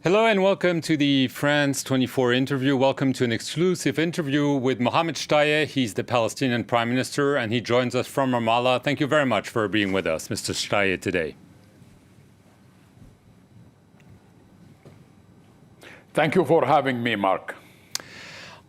Hello and welcome to the France 24 interview. Welcome to an exclusive interview with Mohammed Shtayyeh. He's the Palestinian Prime Minister and he joins us from Ramallah. Thank you very much for being with us, Mr. Shtayyeh, today. Thank you for having me, Mark.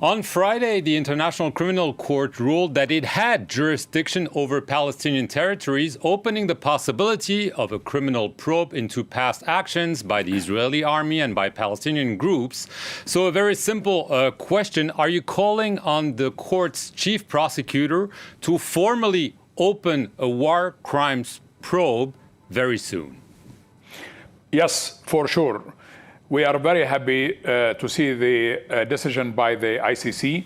On Friday, the International Criminal Court ruled that it had jurisdiction over Palestinian territories, opening the possibility of a criminal probe into past actions by the Israeli army and by Palestinian groups. So a very simple question, are you calling on the court's chief prosecutor to formally open a war crimes probe very soon? Yes, for sure. We are very happy to see the decision by the ICC.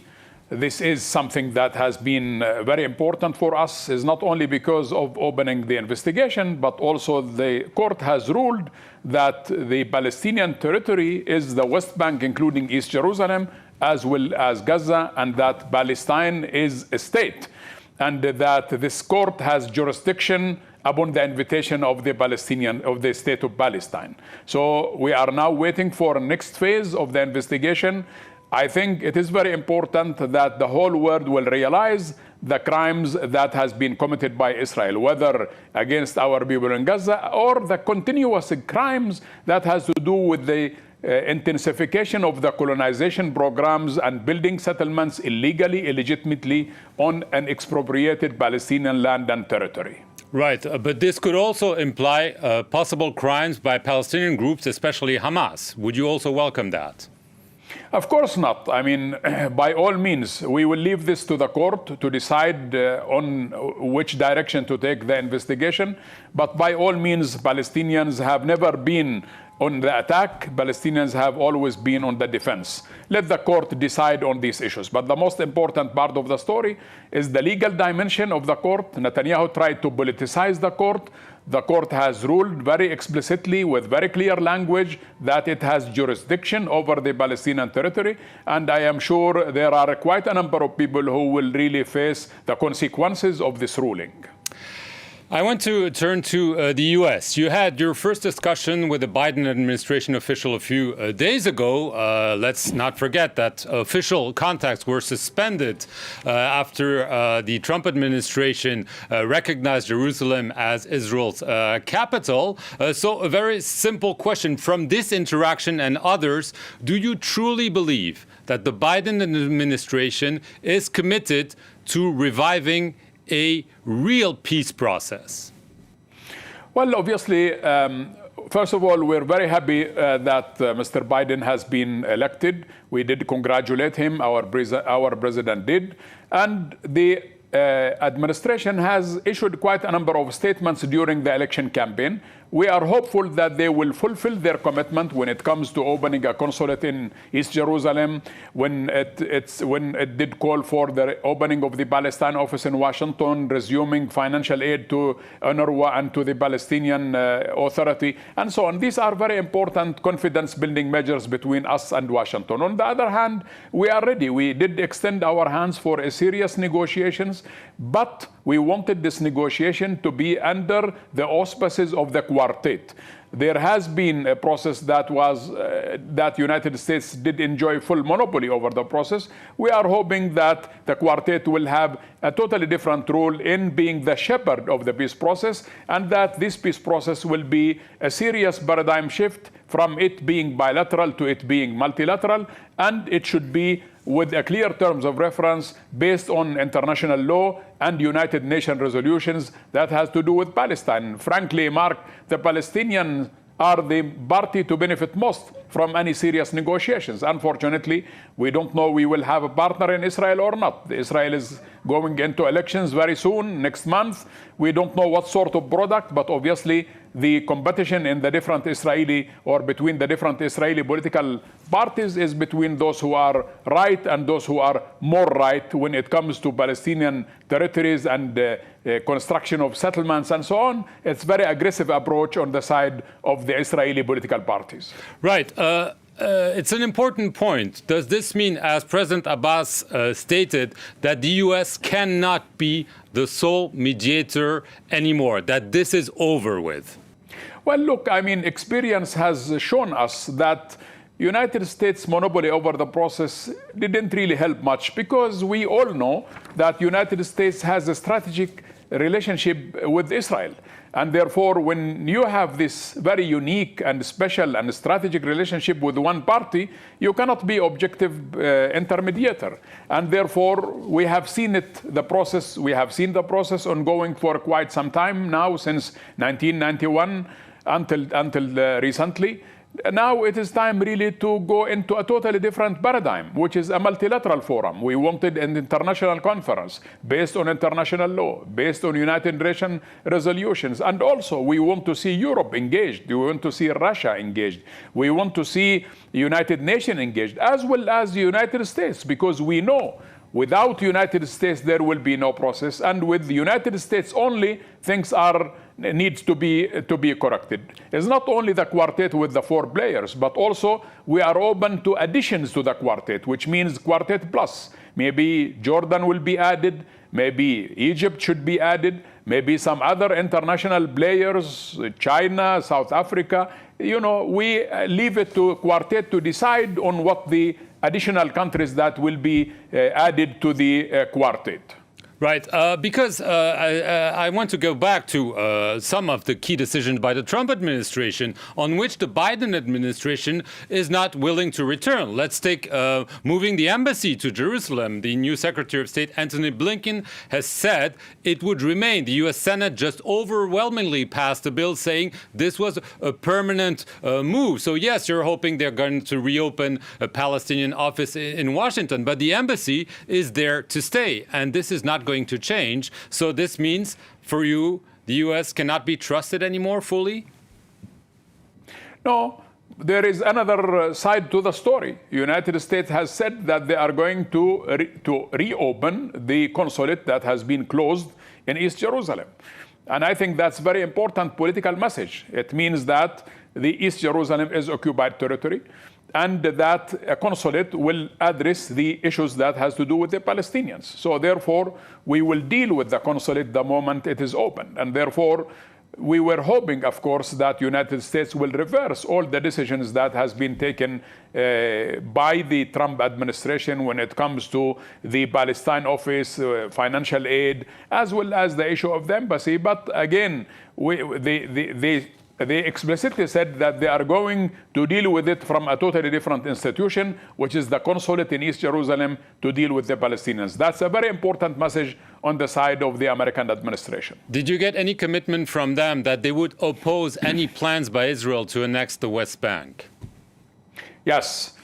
This is something that has been very important for us, is not only because of opening the investigation, but also the court has ruled that the Palestinian territory is the West Bank, including East Jerusalem, as well as Gaza, and that Palestine is a state, and that this court has jurisdiction upon the invitation of the state of Palestine. So we are now waiting for the next phase of the investigation. I think it is very important that the whole world will realize the crimes that has been committed by Israel, whether against our people in Gaza or the continuous crimes that has to do with the intensification of the colonization programs and building settlements illegally, illegitimately on an expropriated Palestinian land and territory. Right, but this could also imply possible crimes by Palestinian groups, especially Hamas. Would you also welcome that? Of course not. I mean, by all means, we will leave this to the court to decide on which direction to take the investigation. But by all means, Palestinians have never been on the attack. Palestinians have always been on the defense. Let the court decide on these issues. But the most important part of the story is the legal dimension of the court. Netanyahu tried to politicize the court. The court has ruled very explicitly with very clear language that it has jurisdiction over the Palestinian territory. And I am sure there are quite a number of people who will really face the consequences of this ruling. I want to turn to the U.S. You had your first discussion with the Biden administration official a few days ago. Let's not forget that official contacts were suspended after the Trump administration recognized Jerusalem as Israel's capital. So a very simple question. From this interaction and others, do you truly believe that the Biden administration is committed to reviving a real peace process? Well, obviously, first of all, we're very happy that Mr. Biden has been elected. We did congratulate him, our president did. And the administration has issued quite a number of statements during the election campaign. We are hopeful that they will fulfill their commitment when it comes to opening a consulate in East Jerusalem, when it did call for the opening of the Palestine office in Washington, resuming financial aid to UNRWA and to the Palestinian Authority, and so on. These are very important confidence-building measures between us and Washington. On the other hand, we are ready. We did extend our hands for a serious negotiations, but we wanted this negotiation to be under the auspices of the quartet. There has been a process that was that United States did enjoy full monopoly over the process. We are hoping that the quartet will have a totally different role in being the shepherd of the peace process, and that this peace process will be a serious paradigm shift from it being bilateral to it being multilateral, and it should be with a clear terms of reference based on international law and United Nations resolutions that has to do with Palestine. Frankly, Mark, the Palestinians are the party to benefit most from any serious negotiations. Unfortunately, we don't know we will have a partner in Israel or not. Israel is going into elections very soon, next month. We don't know what sort of product, but obviously the competition in the different Israeli or between the different Israeli political parties is between those who are right and those who are more right when it comes to Palestinian territories and construction of settlements and so on. It's a very aggressive approach on the side of the Israeli political parties. Right. It's an important point. Does this mean, as President Abbas stated, that the U.S. cannot be the sole mediator anymore, that this is over with? Well, look, I mean, experience has shown us that United States monopoly over the process didn't really help much, because we all know that United States has a strategic relationship with Israel. And therefore, when you have this very unique and special and strategic relationship with one party, you cannot be objective intermediator. And therefore, we have seen the process ongoing for quite some time now, since 1991 until recently. Now it is time really to go into a totally different paradigm, which is a multilateral forum. We wanted an international conference based on international law, based on United Nations resolutions. And also we want to see Europe engaged. We want to see Russia engaged. We want to see United Nations engaged, as well as the United States, because we know without United States there will be no process, and with the United States only things needs to be corrected. It's not only the quartet with the 4 players, but also we are open to additions to the quartet, which means quartet plus. Maybe Jordan will be added, maybe Egypt should be added, maybe some other international players, China, South Africa. You know, we leave it to quartet to decide on what the additional countries that will be added to the quartet. Right, because I want to go back to some of the key decisions by the Trump administration on which the Biden administration is not willing to return. Let's take moving the embassy to Jerusalem. The new Secretary of State, Antony Blinken, has said it would remain. The U.S. Senate just overwhelmingly passed a bill saying this was a permanent move. So yes, you're hoping they're going to reopen a Palestinian office in Washington, but the embassy is there to stay, and this is not going to change. So this means for you, the U.S. cannot be trusted anymore fully? No, there is another side to the story. The United States has said that they are going to reopen the consulate that has been closed in East Jerusalem. And I think that's a very important political message. It means that the East Jerusalem is occupied territory, and that a consulate will address the issues that has to do with the Palestinians. So therefore, we will deal with the consulate the moment it is open. And therefore, we were hoping, of course, that United States will reverse all the decisions that has been taken by the Trump administration when it comes to the Palestine office, financial aid, as well as the issue of the embassy. But again, they explicitly said that they are going to deal with it from a totally different institution, which is the consulate in East Jerusalem, to deal with the Palestinians. That's a very important message on the side of the American administration. Did you get any commitment from them that they would oppose any plans by Israel to annex the West Bank? Yes.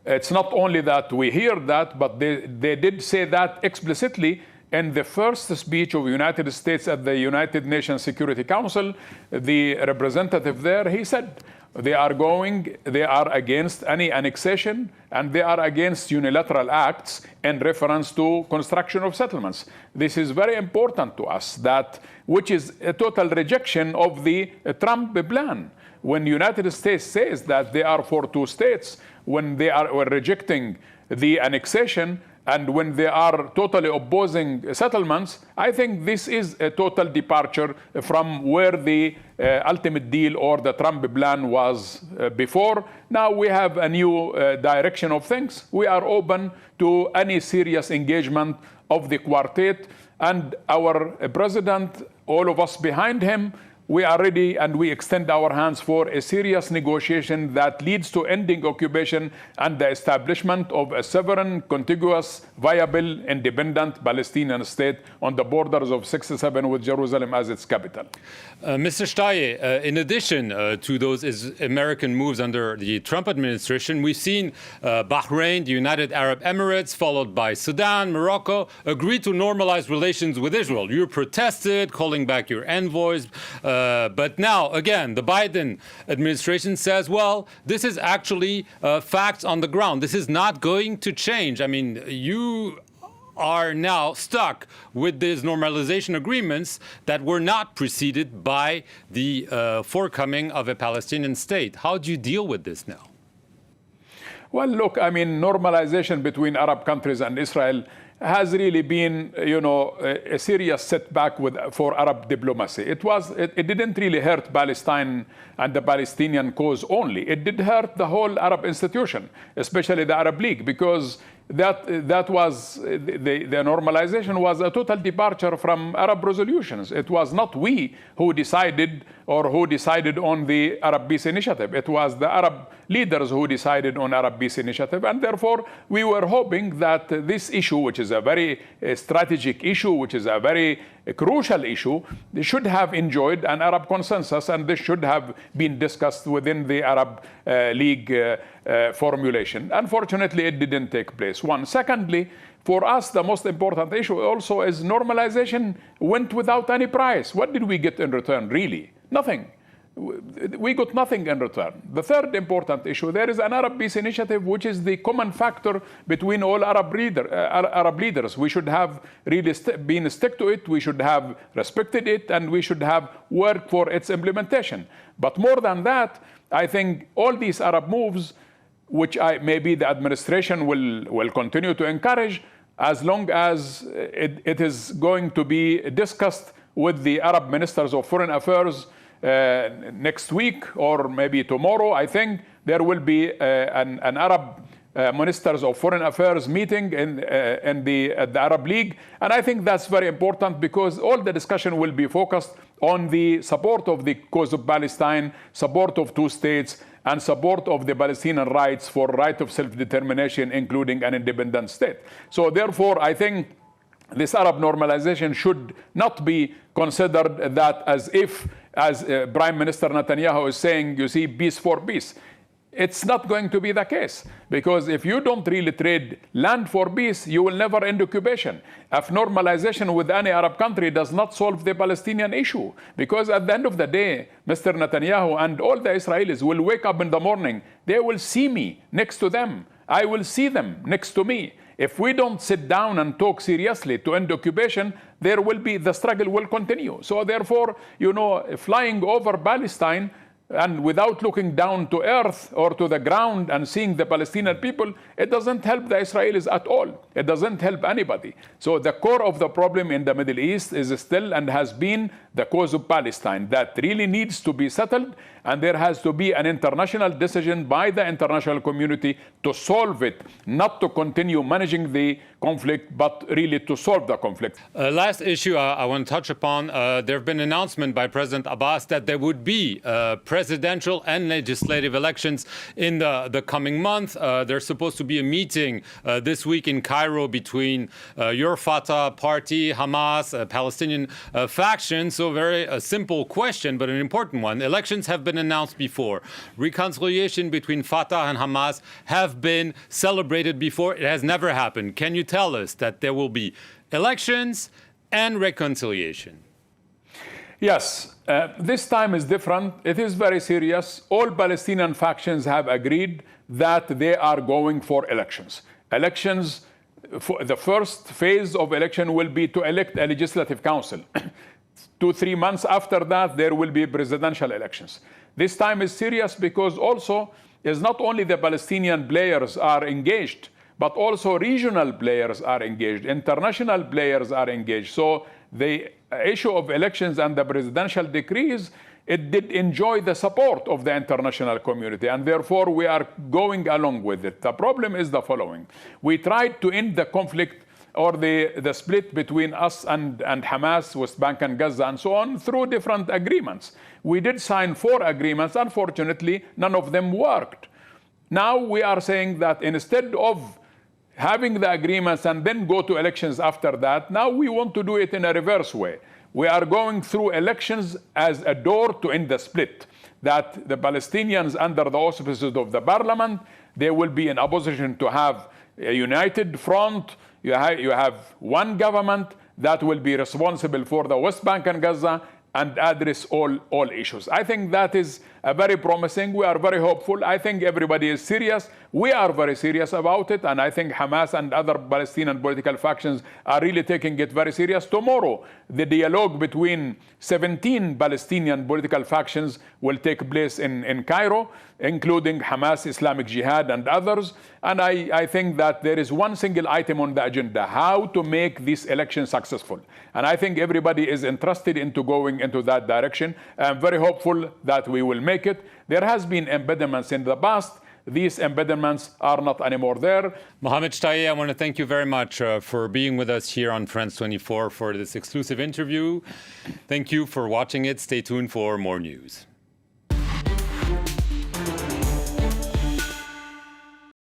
It's not only that we hear that, but they did say that explicitly. In the first speech of the United States at the United Nations Security Council, the representative there, he said they are against any annexation, and they are against unilateral acts in reference to construction of settlements. This is very important to us, which is a total rejection of the Trump plan. When the United States says that they are for 2 states, when they are rejecting the annexation, and when they are totally opposing settlements, I think this is a total departure from where the ultimate deal or the Trump plan was before. Now we have a new direction of things. We are open to any serious engagement of the quartet, and our president, all of us behind him, we are ready, and we extend our hands for a serious negotiation that leads to ending occupation and the establishment of a sovereign, contiguous, viable, independent Palestinian state on the borders of 67 with Jerusalem as its capital. Mr. Shtayyeh, in addition to those American moves under the Trump administration, we've seen Bahrain, the United Arab Emirates, followed by Sudan, Morocco, agree to normalize relations with Israel. You protested, calling back your envoys. But now, again, the Biden administration says, well, this is actually facts on the ground. This is not going to change. I mean, you are now stuck with these normalization agreements that were not preceded by the forthcoming of a Palestinian state. How do you deal with this now? Well, look, I mean, normalization between Arab countries and Israel has really been, a serious setback for Arab diplomacy. It didn't really hurt Palestine and the Palestinian cause only. It did hurt the whole Arab institution, especially the Arab League, because that was the normalization was a total departure from Arab resolutions. It was not we who decided on the Arab Peace Initiative. It was the Arab leaders who decided on Arab Peace Initiative, and therefore we were hoping that this issue, which is a very strategic issue, which is a very crucial issue, should have enjoyed an Arab consensus, and this should have been discussed within the Arab League formulation. Unfortunately, it didn't take place. One. Secondly, for us, the most important issue also is normalization went without any price. What did we get in return, really? Nothing. We got nothing in return. The third important issue, there is an Arab Peace Initiative, which is the common factor between all Arab leaders. We should have really been stick to it, we should have respected it, and we should have worked for its implementation. But more than that, I think all these Arab moves, which maybe the administration will continue to encourage, as long as it is going to be discussed with the Arab ministers of foreign affairs next week or maybe tomorrow. I think there will be an Arab ministers of foreign affairs meeting at the Arab League, and I think that's very important because all the discussion will be focused on the support of the cause of Palestine, support of two states, and support of the Palestinian rights for right of self-determination, including an independent state. So therefore, I think this Arab normalization should not be considered that as Prime Minister Netanyahu is saying, you see, peace for peace. It's not going to be the case, because if you don't really trade land for peace, you will never end occupation. If normalization with any Arab country does not solve the Palestinian issue, because at the end of the day, Mr. Netanyahu and all the Israelis will wake up in the morning, they will see me next to them. I will see them next to me. If we don't sit down and talk seriously to end occupation, the struggle will continue. So therefore, flying over Palestine and without looking down to earth or to the ground and seeing the Palestinian people, it doesn't help the Israelis at all. It doesn't help anybody. So the core of the problem in the Middle East is still and has been the cause of Palestine that really needs to be settled, and there has to be an international decision by the international community to solve it, not to continue managing the conflict, but really to solve the conflict. Last issue I want to touch upon, there have been announcements by President Abbas that there would be presidential and legislative elections in the coming month. There's supposed to be a meeting this week in Cairo between your Fatah party, Hamas, Palestinian faction. So very simple question, but an important one. Elections have been announced before. Reconciliation between Fatah and Hamas have been celebrated before. It has never happened. Can you tell us that there will be elections and reconciliation? Yes, this time is different. It is very serious. All Palestinian factions have agreed that they are going for elections. Elections, the first phase of election will be to elect a legislative council. 2-3 months after that, there will be presidential elections. This time is serious because also is not only the Palestinian players are engaged, but also regional players are engaged, international players are engaged. So the issue of elections and the presidential decrees, it did enjoy the support of the international community, and therefore we are going along with it. The problem is the following. We tried to end the conflict or the split between us and Hamas, West Bank and Gaza and so on through different agreements. We did sign 4 agreements. Unfortunately, none of them worked. Now we are saying that instead of having the agreements and then go to elections after that, now we want to do it in a reverse way. We are going through elections as a door to end the split. That the Palestinians, under the auspices of the parliament, they will be in a position to have a united front. You have one government that will be responsible for the West Bank and Gaza, and address all issues. I think that is very promising. We are very hopeful. I think everybody is serious. We are very serious about it, and I think Hamas and other Palestinian political factions are really taking it very serious. Tomorrow, the dialogue between 17 Palestinian political factions will take place in Cairo, including Hamas, Islamic Jihad, and others. And I think that there is one single item on the agenda: how to make this election successful. And I think everybody is interested into going into that direction. I'm very hopeful that we will make it. There has been impediments in the past. These impediments are not anymore there. Mohammed Shtayyeh, I want to thank you very much for being with us here on France 24 for this exclusive interview. Thank you for watching it. Stay tuned for more news.